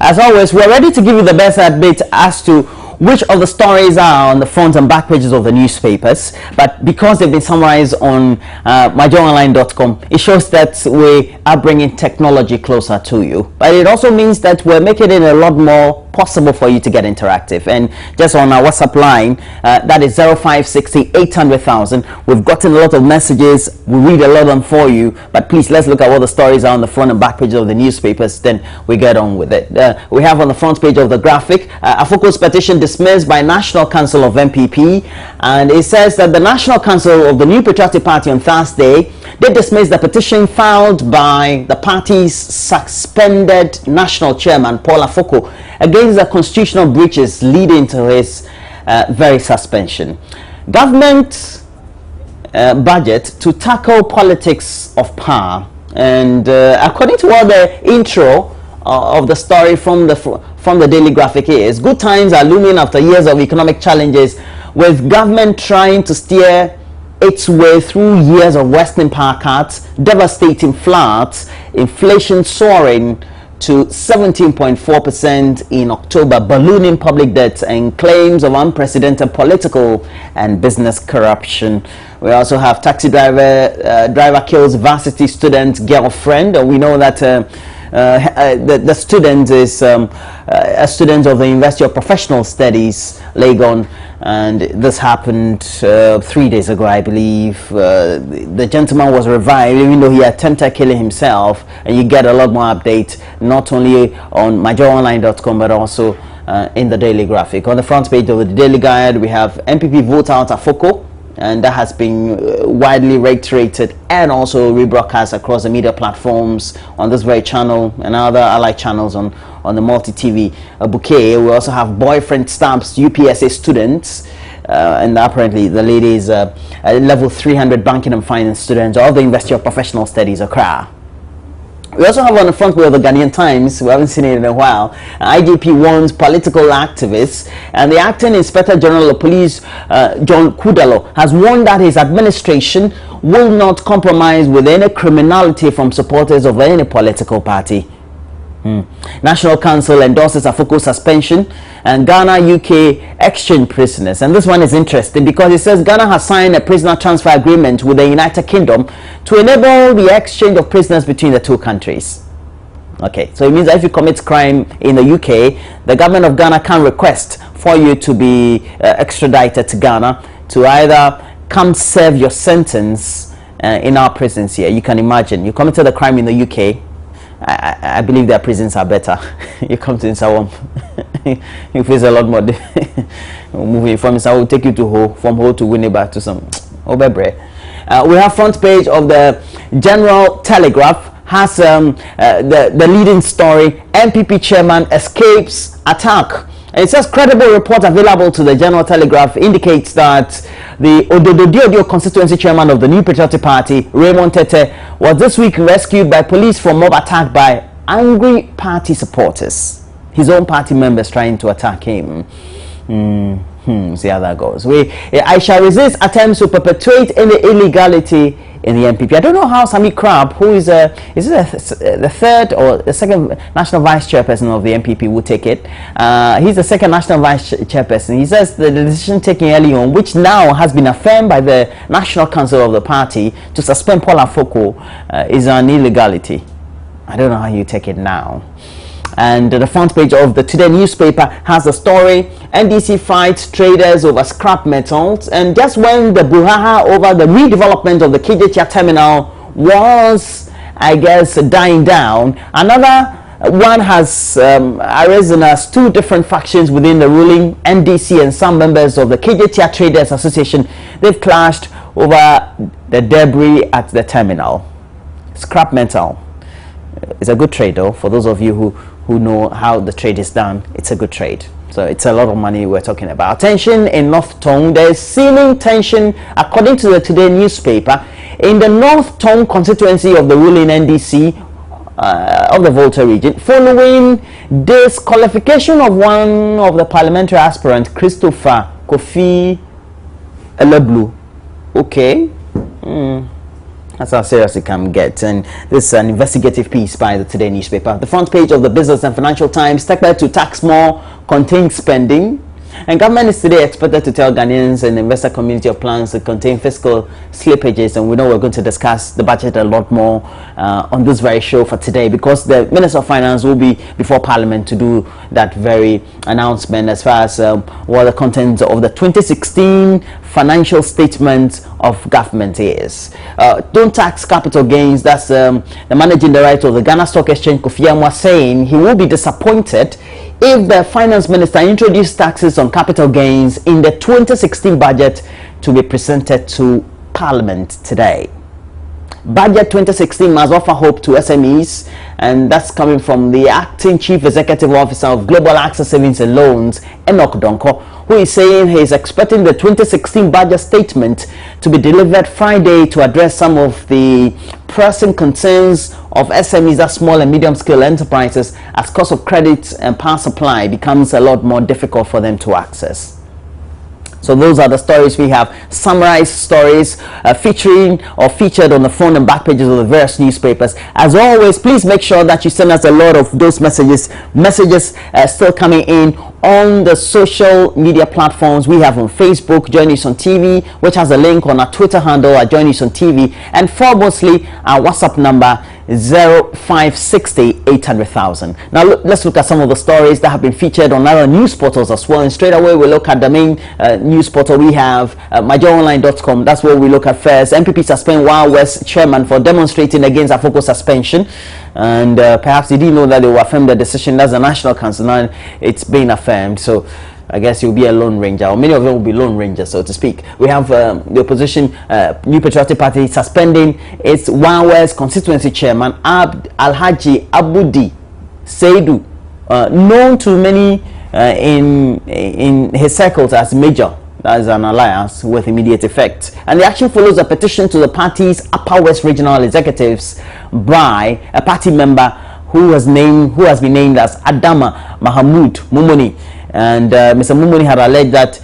As always, we're ready to give you the best update as to which of the stories are on the front and back pages of the newspapers, but because they've been summarized on myjoyonline.com, it shows that we are bringing technology closer to you. But it also means that we're making it a lot more possible for you to get interactive. And just on our WhatsApp line, that is 0560 800,000. We've gotten a lot of messages. We read a lot of them for you. But please, let's look at what the stories are on the front and back pages of the newspapers. Then we get on with it. We have on the front page of the graphic, Afoko's petition dismissed by National Council of NPP. And it says that the National Council of the New Patriotic Party on Thursday, they dismissed the petition filed by the party's suspended national chairman, Paul Afoko, against the constitutional breaches leading to his very suspension. Government budget to tackle politics of power. And according to what the intro of the story from the Daily Graphic is, good times are looming after years of economic challenges, with government trying to steer its way through years of wasting power cuts, devastating floods, inflation soaring to 17.4% in October, ballooning public debts, and claims of unprecedented political and business corruption. We also have taxi driver kills varsity student girlfriend. We know that the student is a student of the University of Professional Studies, Legon, and this happened 3 days ago, I believe. The gentleman was revived, even though he attempted killing himself. And you get a lot more update, not only on myjoyonline.com, but also in the Daily Graphic. On the front page of the Daily Guide, we have NPP vote out Afoko, and that has been widely reiterated and also rebroadcast across the media platforms on this very channel and other allied channels on the multi-TV bouquet. We also have boyfriend stamps UPSA students, and apparently the lady is a level 300 banking and finance student of the University of Professional Studies, Accra. We also have on the front page of the Ghanaian Times, we haven't seen it in a while, IGP warns political activists, and the acting Inspector General of Police, John Kudalo, has warned that his administration will not compromise with any criminality from supporters of any political party. National Council endorses Afoko suspension, and Ghana UK exchange prisoners. And this one is interesting because it says Ghana has signed a prisoner transfer agreement with the United Kingdom to enable the exchange of prisoners between the two countries. Okay, so it means that if you commit crime in the UK, the government of Ghana can request for you to be extradited to Ghana to either come serve your sentence in our prisons here. You can imagine, you committed a crime in the UK. I believe their prisons are better. You come to Insawam, you face a lot more. Moving from Insawam will take you to Ho, from Ho to Winneba to some Obebre. We have front page of the General Telegraph has the leading story: NPP chairman escapes attack. And it says credible report available to the General Telegraph indicates that the Ododo constituency chairman of the New Patriotic Party, Raymond Tete, was this week rescued by police from mob attack by angry party supporters. His own party members trying to attack him. See how that goes. I shall resist attempts to perpetuate any illegality in the NPP. I don't know how Sami Crab, who is the third or the second national vice chairperson of the NPP, will take it. He's the second national vice chairperson. He says the decision taken early on, which now has been affirmed by the National Council of the party to suspend Paul Afoko, is an illegality. I don't know how you take it now. And the front page of the Today newspaper has a story: NDC fights traders over scrap metals. And just when the brouhaha over the redevelopment of the KJTIA terminal was, I guess, dying down, another one has arisen as two different factions within the ruling NDC and some members of the KJTIA Traders Association. They've clashed over the debris at the terminal. Scrap metal is a good trade, though, for those of you who know how the trade is done. It's a good trade. So it's a lot of money we're talking about. Tension in North Tongue. There's seeming tension, according to the Today newspaper, in the North Tongue constituency of the ruling NDC of the Volta region, following disqualification of one of the parliamentary aspirants, Christopher Kofi Eleblu. Okay. That's how serious it can get. And this is an investigative piece by the Today newspaper. The front page of the Business and Financial Times, Tekba to tax more, contain spending. And government is today expected to tell Ghanaians and the investor community of plans to contain fiscal slippages. And we know we're going to discuss the budget a lot more on this very show for today, because the Minister of Finance will be before Parliament to do that very announcement as far as what the content of the 2016 financial statement of government is. Don't tax capital gains. That's the managing director of the Ghana Stock Exchange, Kofi Amwa, saying he will be disappointed if the finance minister introduced taxes on capital gains in the 2016 budget to be presented to Parliament today. Budget 2016 must offer hope to SMEs, and that's coming from the acting chief executive officer of Global Access Savings and Loans, Enoch Donko, who is saying he is expecting the 2016 budget statement to be delivered Friday to address some of the pressing concerns of SMEs, as small and medium scale enterprises, as cost of credit and power supply becomes a lot more difficult for them to access. So those are the stories we have, summarized stories featuring or featured on the front and back pages of the various newspapers. As always, please make sure that you send us a lot of those messages still coming in on the social media platforms. We have on Facebook, Join Us on TV, which has a link on our Twitter handle at Join Us on TV, and foremostly our WhatsApp number 0560 800,000. Now let's look at some of the stories that have been featured on other news portals as well, and straight away we look at the main news portal we have, myjoyonline.com. That's where we look at first. MPP suspend Wild West chairman for demonstrating against Afoko suspension, and perhaps you didn't know that they will affirm the decision. That's the National Council. Now it's been affirmed, so I guess you'll be a lone ranger, or many of them will be lone rangers, so to speak. We have the opposition, New Patriotic Party, suspending its Wild West constituency chairman, Alhaji Abudi Seidu, known to many in his circles as Major. That is an alliance with immediate effect. And the action follows a petition to the party's Upper West Regional Executives by a party member who has been named as Adama Mahamoud Mumuni. And Mr. Mumuni had alleged that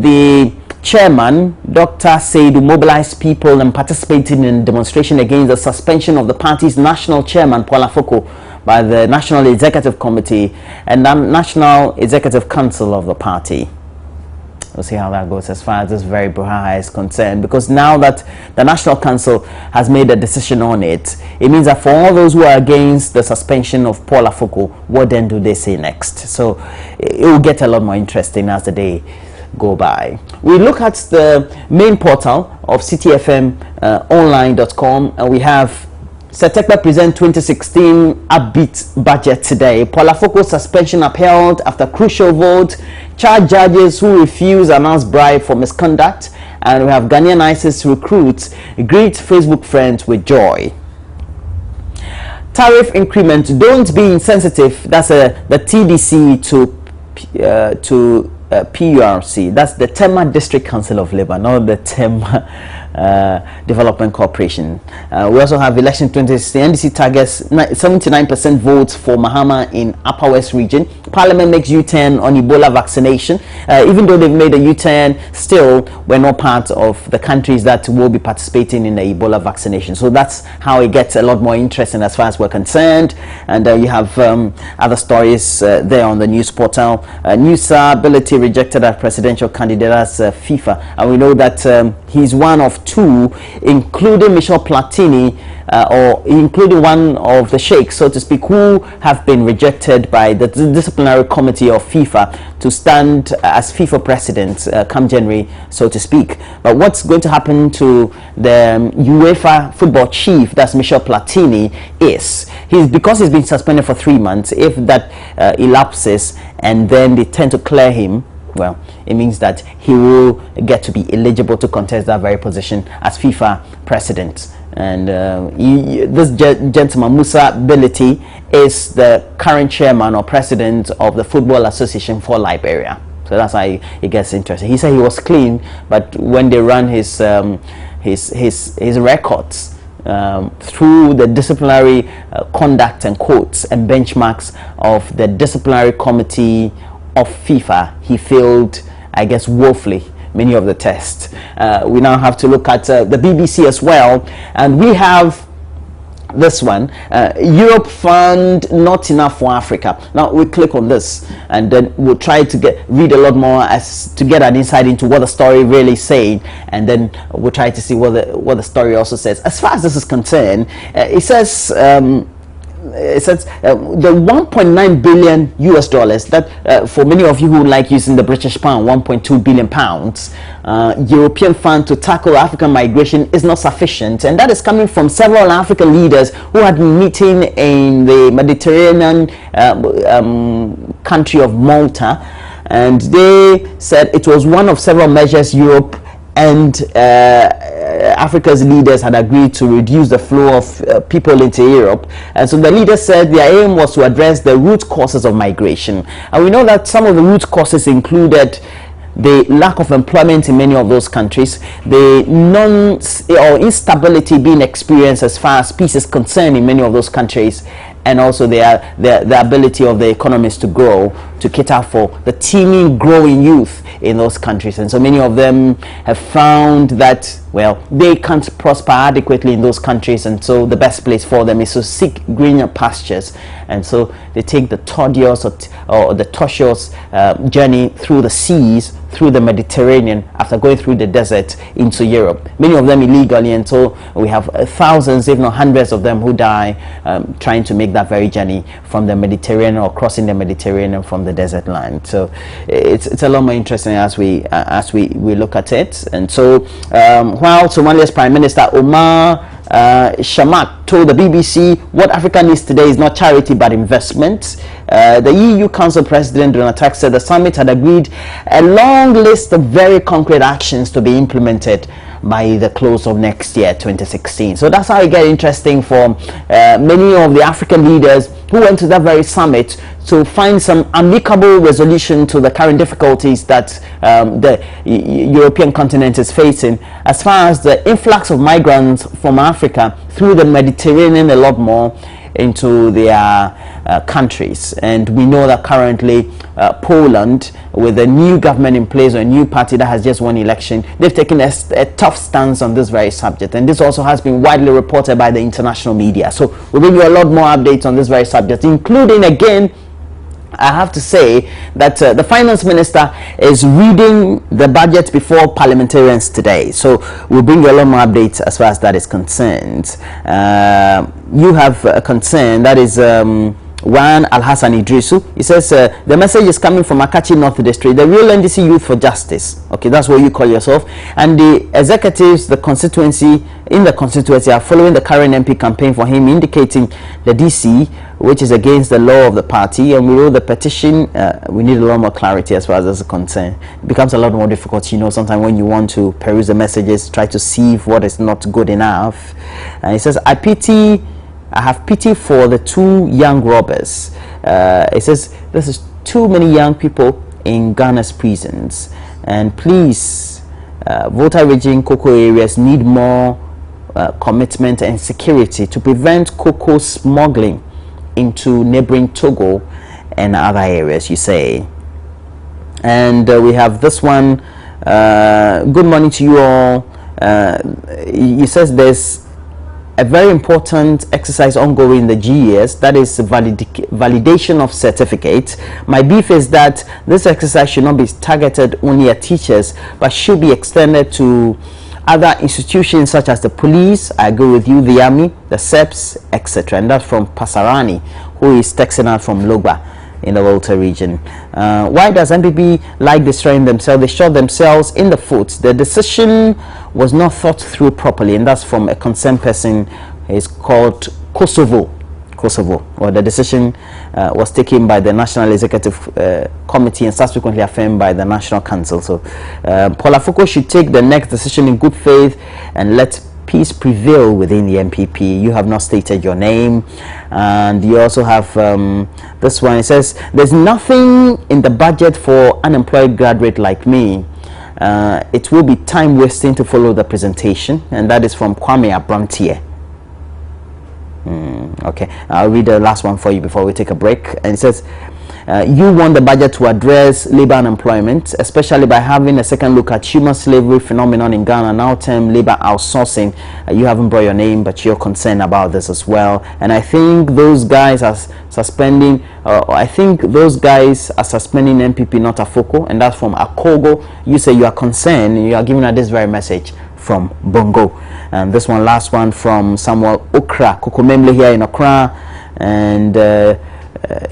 the chairman, Dr. Seidu, mobilized people and participated in a demonstration against the suspension of the party's national chairman, Paul Afoko, by the National Executive Committee and the National Executive Council of the party. We'll see how that goes as far as this very brouhaha is concerned, because now that the National Council has made a decision on it, it means that for all those who are against the suspension of Paul Afoko, what then do they say next? So it will get a lot more interesting as the day go by. We look at the main portal of cityfmonline.com, and we have Setekba present 2016 upbeat budget today. Paul Afoko suspension upheld after crucial vote. Charge judges who refuse announced bribe for misconduct. And we have Ghanaian ISIS recruits greet Facebook friends with joy. Tariff increment, don't be insensitive. That's the TDC to PURC. That's the Tema District Council of Labour, not the Tema Development Corporation. We also have election 2016. NDC targets 79% votes for Mahama in Upper West region. Parliament makes U-turn on Ebola vaccination. Even though they've made a U-turn, still we're not part of the countries that will be participating in the Ebola vaccination. So that's how it gets a lot more interesting as far as we're concerned. And you have other stories there on the news portal. Nusa Ability rejected as presidential candidate as FIFA, and we know that he's one of two, including Michel Platini, or including one of the sheikhs, so to speak, who have been rejected by the disciplinary committee of FIFA to stand as FIFA president come January, so to speak. But what's going to happen to the UEFA football chief, that's Michel Platini, is because he's been suspended for 3 months. If that elapses and then they tend to clear him, well, it means that he will get to be eligible to contest that very position as FIFA president. And this gentleman, Musa Beliti, is the current chairman or president of the Football Association for Liberia. So that's how it gets interesting. He said he was clean, but when they ran his records through the disciplinary conduct and quotes and benchmarks of the disciplinary committee of FIFA, he failed, I guess, woefully many of the tests. We now have to look at the BBC as well, and we have this one, Europe fund not enough for Africa. Now we click on this and then we'll try to read a lot more to get an insight into what the story really is saying, and then we'll try to see what the story also says. As far as this is concerned, it says the 1.9 billion US dollars that for many of you who like using the British pound, 1.2 billion pounds European fund to tackle African migration is not sufficient, and that is coming from several African leaders who had been meeting in the Mediterranean country of Malta, and they said it was one of several measures Europe and Africa's leaders had agreed to reduce the flow of people into Europe. And so the leaders said their aim was to address the root causes of migration. And we know that some of the root causes included the lack of employment in many of those countries, the instability being experienced as far as peace is concerned in many of those countries, and also the ability of the economies to grow, to cater for the teeming, growing youth in those countries. And so many of them have found that, well, they can't prosper adequately in those countries, and so the best place for them is to seek greener pastures. And so they take the tortuous or the tortuous journey through the seas, through the Mediterranean, after going through the desert into Europe, many of them illegally, and so we have thousands, if not hundreds of them who die trying to make that very journey from the Mediterranean or crossing the Mediterranean from the desert land. So it's a lot more interesting as we look at it. And so while Somalia's Prime Minister Omar Shamak told the BBC what Africa needs today is not charity but investment, the EU Council President Donald Tusk said the summit had agreed a long list of very concrete actions to be implemented by the close of next year, 2016. So that's how it gets interesting for many of the African leaders who went to that very summit to find some amicable resolution to the current difficulties that the European continent is facing as far as the influx of migrants from Africa through the Mediterranean, a lot more into their countries. And we know that currently Poland, with a new government in place or a new party that has just won election, they've taken a tough stance on this very subject, and this also has been widely reported by the international media. So we'll bring you a lot more updates on this very subject, including, again, I have to say that the finance minister is reading the budget before parliamentarians today. So we'll bring you a lot more updates as far as that is concerned. You have a concern, that is Wan Al-Hassan Idrisu. He says the message is coming from Akachi North District, the real NDC Youth for Justice. Okay, that's what you call yourself. And the executives, the constituency are following the current MP campaign for him, indicating the DC, which is against the law of the party. And we wrote the petition. We need a lot more clarity as far as this is concerned. It becomes a lot more difficult, you know, sometimes when you want to peruse the messages, try to see what is not good enough. And he says, I have pity for the two young robbers. It says this is too many young people in Ghana's prisons, and please, Volta region cocoa areas need more commitment and security to prevent cocoa smuggling into neighboring Togo and other areas, you say. And we have this one. Good morning to you all. He says there's a very important exercise ongoing in the GES, that is validation of certificates. My beef is that this exercise should not be targeted only at teachers, but should be extended to other institutions such as the police, I agree with you, the army, the SEPs, etc. And that's from Pasarani, who is texting out from Logba in the Volta region. Why does MPP like destroying themselves? They shot themselves in the foot. The decision was not thought through properly, and that's from a concerned person. It's called Kosovo, or the decision was taken by the National Executive Committee and subsequently affirmed by the National Council. So Paul Afoko should take the next decision in good faith and let peace prevail within the MPP. You have not stated your name. And you also have this one. It says there's nothing in the budget for unemployed graduate like me. It will be time wasting to follow the presentation. And that is from Kwame Abramtie. Okay, I'll read the last one for you before we take a break. And it says You want the budget to address labor unemployment, especially by having a second look at human slavery phenomenon in Ghana, now termed labor outsourcing. You haven't brought your name, but you're concerned about this as well. And I think those guys are suspending NPP not Afoko, and that's from Akogo. You say you are concerned, you are giving her this very message from Bongo. And this last one from Samuel Okra, Kokomemle here in Accra. And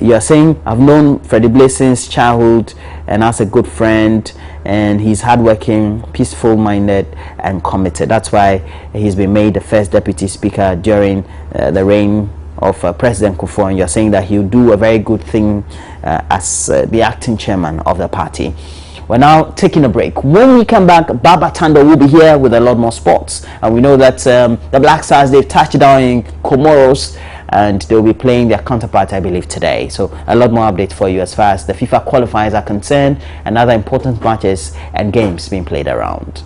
you are saying, I've known Freddie Blaze since childhood and as a good friend, and he's hardworking, peaceful minded and committed. That's why he's been made the first deputy speaker during the reign of President Kufuor, and you're saying that he'll do a very good thing as the acting chairman of the party. We're now taking a break. When we come back, Baba Tando will be here with a lot more sports. And we know that the Black Stars, they've touched down in Comoros, and they'll be playing their counterpart, I believe, today. So a lot more updates for you as far as the FIFA qualifiers are concerned and other important matches and games being played around.